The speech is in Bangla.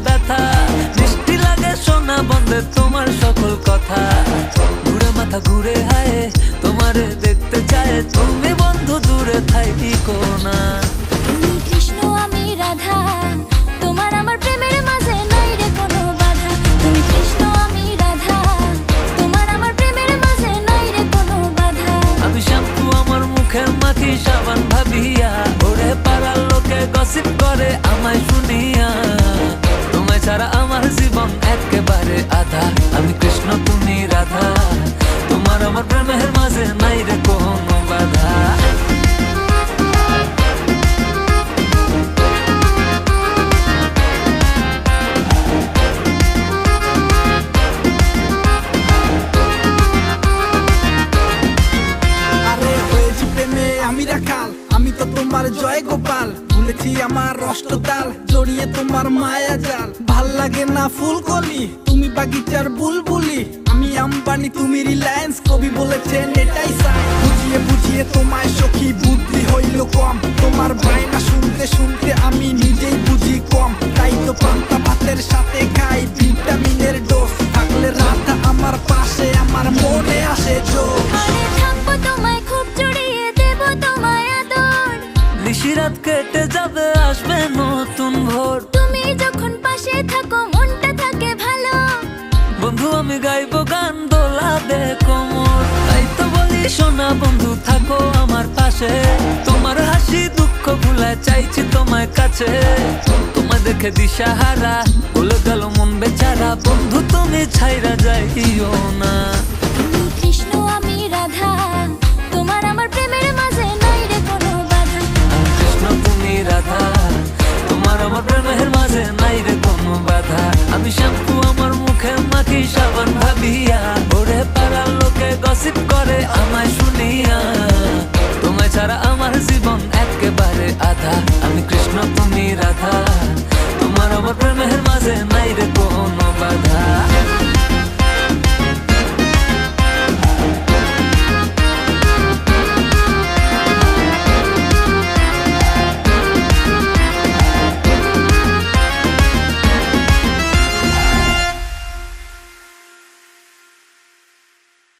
ব্যথা, মিষ্টি লাগে সোনা বন্ধে তোমার সকল কথা। ঘুরে মাথা ঘুরে হায় তোমারে দেখতে চায়, তুমি বন্ধু দূরে থাইকো না। তুমি কৃষ্ণ আমি রাধা, তোমার আমার প্রেমের মাঝে নাই রে কোনো বাধা। তুমি কৃষ্ণ আমি রাধা, তোমার আমার প্রেমের মাঝে নাই রে কোনো বাধা। আমি শ্যাম্পু আমার মুখে মাখি সাবান ভাবিয়া, ওরে পাড়ার লোকে গসিপ করে আমায় শুনিয়া। তোমায় ছাড়া আমার জীবন একেবারে আধা, আমি কৃষ্ণ তুমি রাধা, তোমার আমার প্রেমের মাঝে নাই রে কোনো বাধা। আমি রাখাল, আমি তো তোমার জয় গোপাল, ভুলেছি আমার অষ্টতাল, জড়িয়ে তোমার মায়া জাল। ভাল লাগে না ফুলকলি, তুমি বাগিচার বুলবুলি, আমি আম্বানি তুমি রিলায়েন্স, কবি বলেছেন এটাই চাই। বুঝিয়ে বুঝিয়ে তোমায় সখী বুদ্ধি হইল কম, তোমার বায়না শুনতে শুনতে আমি নিজেই বুঝি কম। তাই তো পান্তা ভাতের সাথে খাই ভিটামিনের ডোজ, থাকলে রাধা আমার পাশে আমার মনে আসে জোর। আরে থাকবো তোমায় খুব জড়িয়ে দেব তোমায় আদর, নিশিরাত কেটে যাবে আসবে নতুন ভোর। তুমি যখন পাশে থাকো মনটা থাকে ভালো। বন্ধু আমি গাইবো গান দোলাবে কোমর, তাই তো বলি সোনা বন্ধু থাকো আমার পাশে। তোমার হাসি দুঃখ ভুলায় চাইছি তোমায় কাছে, তোমায় দেখে দিশাহারা বলে গেল মন বেচারা। বন্ধু তুমি ছাইরা যাইও না। তুমি কৃষ্ণ আমি রাধা, তোমার আমার প্রেমের মাঝে নাই রে কোনো বাধা। আমি কৃষ্ণ তুমি রাধা, তোমার আমার প্রেমের মাঝে নাই রে কোনো বাধা। আমি শ্যাম্পু আমার মুখে মাখি সাবান ভাবিয়া, ওরে পাড়ার লোকে গসিপ করে আমায় শুনিয়া। তোমায় ছাড়া আমার জীবন একেবারে আধা, আমি কৃষ্ণ তুমি রাধা, তোমার আমার প্রেমের মাঝে নাই রে কোনো বাধা।